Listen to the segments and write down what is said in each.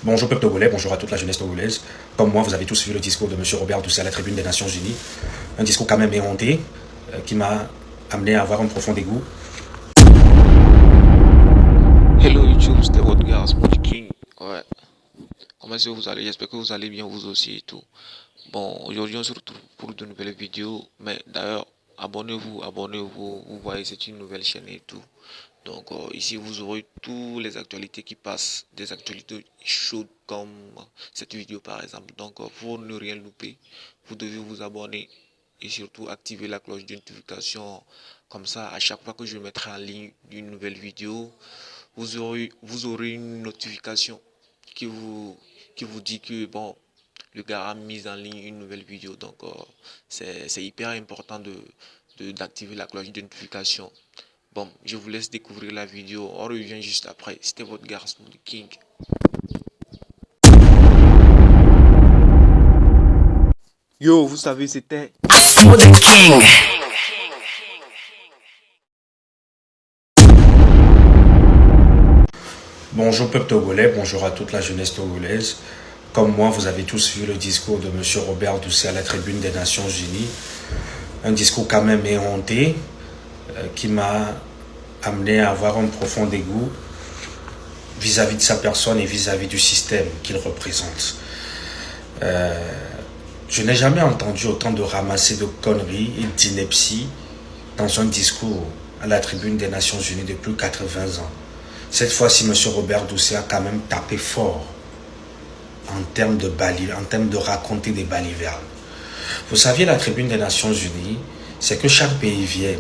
Bonjour peuple togolais, bonjour à toute la jeunesse togolaise. Comme moi, vous avez tous vu le discours de M. Robert Doucet à la tribune des Nations Unies. Un discours quand même éhonté, qui m'a amené à avoir un profond dégoût. Hello YouTube, c'était votre gars, Smoothie King. Ouais. Comment est-ce que vous allez? J'espère que vous allez bien vous aussi et tout. Bon, aujourd'hui on se retrouve pour de nouvelles vidéos. Mais d'ailleurs, abonnez-vous, abonnez-vous. Vous voyez, c'est une nouvelle chaîne et tout. Donc ici vous aurez toutes les actualités qui passent, des actualités chaudes comme cette vidéo par exemple. Donc pour ne rien louper, vous devez vous abonner et surtout activer la cloche de notification. Comme ça, à chaque fois que je mettrai en ligne une nouvelle vidéo, vous aurez une notification qui vous, qui vous dit que bon, le gars a mis en ligne une nouvelle vidéo. Donc c'est hyper important d'activer la cloche de notification. Bon, je vous laisse découvrir la vidéo. On revient juste après. C'était votre gars Smoothie King. Yo, vous savez, c'était Smoothie King. Bonjour peuple togolais, bonjour à toute la jeunesse togolaise. Comme moi, vous avez tous vu le discours de M. Robert Doucet à la tribune des Nations Unies. Un discours quand même éhonté, qui m'a amené à avoir un profond dégoût vis-à-vis de sa personne et vis-à-vis du système qu'il représente. Je n'ai jamais entendu autant de ramasser de conneries et d'inepties dans un discours à la tribune des Nations Unies de plus de 80 ans. Cette fois-ci, M. Robert Doucet a quand même tapé fort en termes de raconter des balivernes. Vous saviez, la tribune des Nations Unies, c'est que chaque pays vienne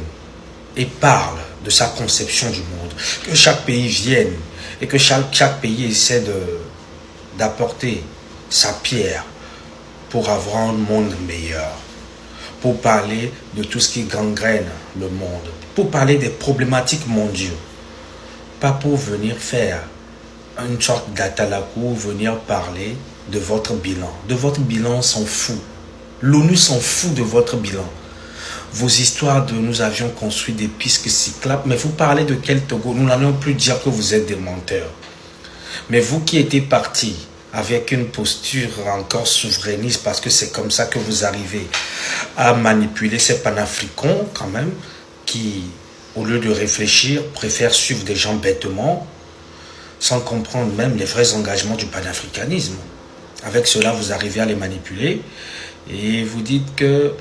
et parle de sa conception du monde. Que chaque pays vienne et que chaque pays essaie d'apporter sa pierre pour avoir un monde meilleur. Pour parler de tout ce qui gangrène le monde. Pour parler des problématiques mondiales. Pas pour venir faire une sorte d'atalakou, venir parler de votre bilan. De votre bilan, on s'en fout. L'ONU s'en fout de votre bilan. Vos histoires de nous avions construit des pistes cyclables, mais vous parlez de quel Togo? Nous n'allons plus dire que vous êtes des menteurs. Mais vous qui étiez partis avec une posture encore souverainiste, parce que c'est comme ça que vous arrivez à manipuler ces panafricains quand même, qui, au lieu de réfléchir, préfèrent suivre des gens bêtement, sans comprendre même les vrais engagements du panafricanisme. Avec cela, vous arrivez à les manipuler et vous dites que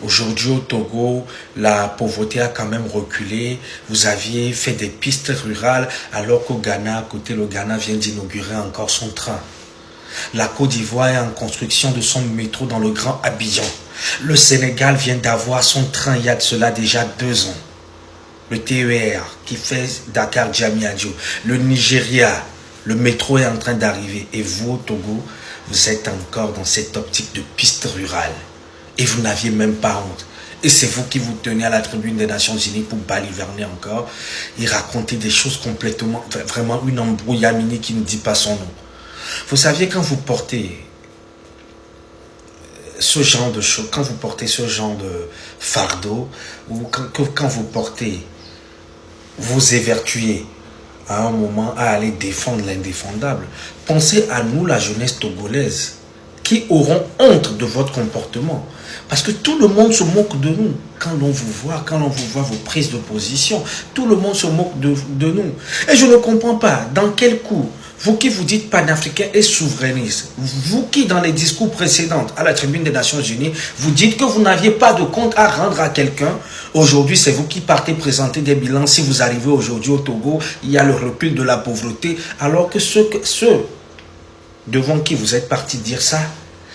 aujourd'hui au Togo, la pauvreté a quand même reculé. Vous aviez fait des pistes rurales alors qu'au Ghana, à côté, le Ghana vient d'inaugurer encore son train. La Côte d'Ivoire est en construction de son métro dans le Grand Abidjan. Le Sénégal vient d'avoir son train il y a de cela déjà 2 ans. Le TER qui fait Dakar-Diamniadio. Le Nigeria, le métro est en train d'arriver. Et vous au Togo, vous êtes encore dans cette optique de piste rurale. Et vous n'aviez même pas honte. Et c'est vous qui vous tenez à la tribune des Nations Unies pour baliverner encore et raconter des choses complètement, vraiment une embrouillamini qui ne dit pas son nom. Vous saviez, quand vous portez ce genre de choses, quand vous portez ce genre de fardeau, ou quand vous portez, vous évertuez à un moment à aller défendre l'indéfendable, pensez à nous, la jeunesse togolaise, qui auront honte de votre comportement. Parce que tout le monde se moque de nous quand l'on vous voit, vos prises de position. Tout le monde se moque de nous. Et je ne comprends pas dans quel coup, vous qui vous dites panafricain et souverainiste, vous qui dans les discours précédents à la tribune des Nations Unies, vous dites que vous n'aviez pas de compte à rendre à quelqu'un. Aujourd'hui, c'est vous qui partez présenter des bilans. Si vous arrivez aujourd'hui au Togo, il y a le recul de la pauvreté. Alors que ceux devant qui vous êtes parti dire ça,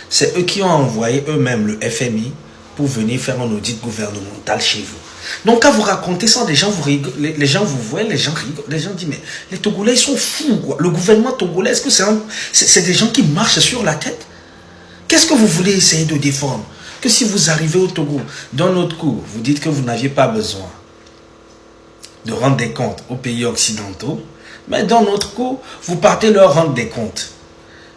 c'est eux qui ont envoyé eux-mêmes le FMI pour venir faire un audit gouvernemental chez vous. Donc quand vous racontez ça, les gens vous rigolent, les gens vous voient, les gens rigolent, les gens disent mais les Togolais ils sont fous quoi. Le gouvernement togolais, est-ce que c'est des gens qui marchent sur la tête? Qu'est-ce que vous voulez essayer de défendre? Que si vous arrivez au Togo, d'un autre coup, vous dites que vous n'aviez pas besoin de rendre des comptes aux pays occidentaux, mais d'un autre coup, vous partez leur rendre des comptes.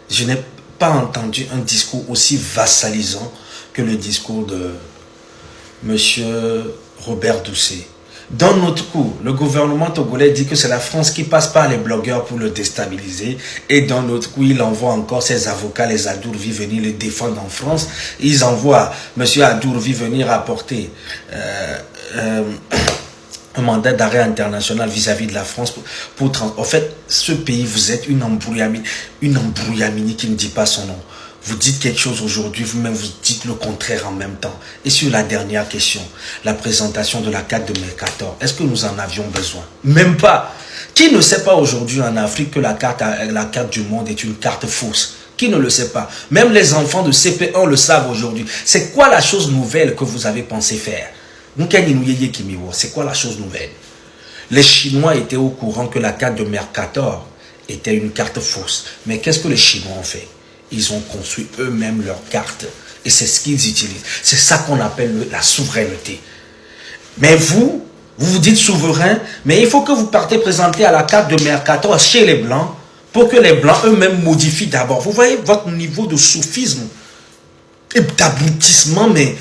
Je n'ai pas entendu un discours aussi vassalisant que le discours de M. Robert Doucet. D'un autre coup, le gouvernement togolais dit que c'est la France qui passe par les blogueurs pour le déstabiliser. Et d'un autre coup, il envoie encore ses avocats, les Adourvi, venir le défendre en France. Ils envoient M. Adourvi venir apporter un mandat d'arrêt international vis-à-vis de la France. En fait, ce pays, vous êtes une embrouillamini qui ne dit pas son nom. Vous dites quelque chose aujourd'hui, vous-même vous dites le contraire en même temps. Et sur la dernière question, la présentation de la carte de Mercator, est-ce que nous en avions besoin? Même pas. Qui ne sait pas aujourd'hui en Afrique que la carte du monde est une carte fausse? Qui ne le sait pas? Même les enfants de CP1 le savent aujourd'hui. C'est quoi la chose nouvelle que vous avez pensé faire? C'est quoi la chose nouvelle? Les Chinois étaient au courant que la carte de Mercator était une carte fausse. Mais qu'est-ce que les Chinois ont fait? Ils ont construit eux-mêmes leur carte. Et c'est ce qu'ils utilisent. C'est ça qu'on appelle la souveraineté. Mais vous vous dites souverain, mais il faut que vous partez présenter à la carte de Mercator chez les Blancs pour que les Blancs eux-mêmes modifient d'abord. Vous voyez votre niveau de soufisme et d'aboutissement, mais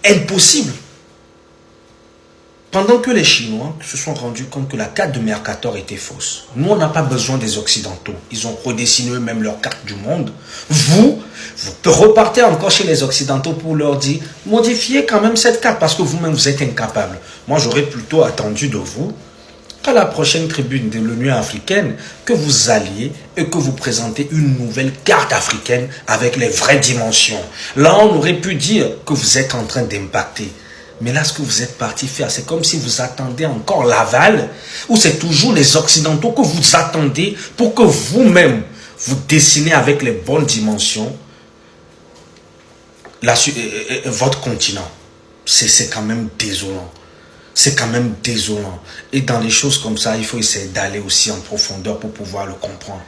impossible. Pendant que les Chinois se sont rendus compte que la carte de Mercator était fausse. Nous, on n'a pas besoin des Occidentaux. Ils ont redessiné eux-mêmes leur carte du monde. Vous repartez encore chez les Occidentaux pour leur dire, modifiez quand même cette carte parce que vous-même, vous êtes incapables. Moi, j'aurais plutôt attendu de vous qu'à la prochaine tribune de l'Union africaine, que vous alliez et que vous présentez une nouvelle carte africaine avec les vraies dimensions. Là, on aurait pu dire que vous êtes en train d'impacter. Mais là, ce que vous êtes parti faire, c'est comme si vous attendez encore l'aval, ou c'est toujours les Occidentaux que vous attendez pour que vous-même, vous dessinez avec les bonnes dimensions votre continent. C'est quand même désolant. C'est quand même désolant. Et dans les choses comme ça, il faut essayer d'aller aussi en profondeur pour pouvoir le comprendre.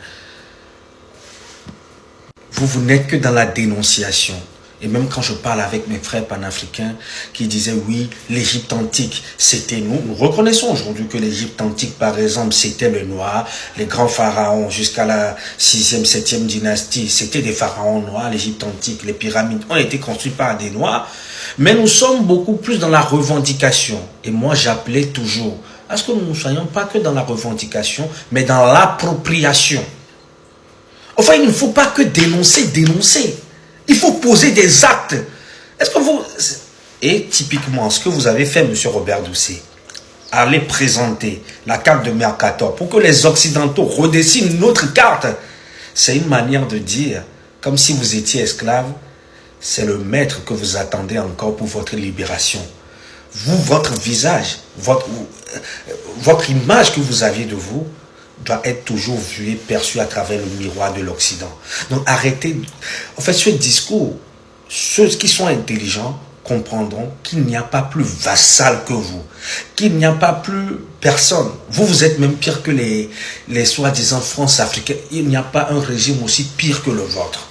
Vous n'êtes que dans la dénonciation. Et même quand je parle avec mes frères panafricains qui disaient oui, l'Égypte antique, c'était nous. Nous reconnaissons aujourd'hui que l'Égypte antique, par exemple, c'était le noir. Les grands pharaons jusqu'à la 6e, 7e dynastie, c'était des pharaons noirs. L'Égypte antique, les pyramides ont été construites par des noirs. Mais nous sommes beaucoup plus dans la revendication. Et moi, j'appelais toujours à ce que nous ne soyons pas que dans la revendication, mais dans l'appropriation. Enfin, il ne faut pas que dénoncer. Il faut poser des actes. Est-ce que vous... Et typiquement, ce que vous avez fait, M. Robert Doucet, aller présenter la carte de Mercator pour que les Occidentaux redessinent notre carte, c'est une manière de dire, comme si vous étiez esclave, c'est le maître que vous attendez encore pour votre libération. Vous, votre visage, votre image que vous aviez de vous, doit être toujours vu et perçu à travers le miroir de l'Occident. Donc arrêtez. En fait, ce discours, ceux qui sont intelligents comprendront qu'il n'y a pas plus vassal que vous, qu'il n'y a pas plus personne. Vous êtes même pire que les soi-disant France africains. Il n'y a pas un régime aussi pire que le vôtre.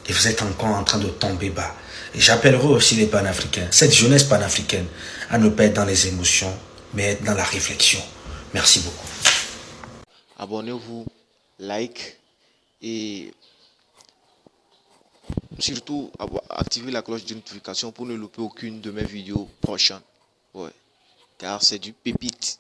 Et vous êtes encore en train de tomber bas. Et j'appellerai aussi les panafricains, cette jeunesse panafricaine, à ne pas être dans les émotions, mais être dans la réflexion. Merci beaucoup. Abonnez-vous, like et surtout activez la cloche de notification pour ne louper aucune de mes vidéos prochaines. Ouais, car c'est du pépite.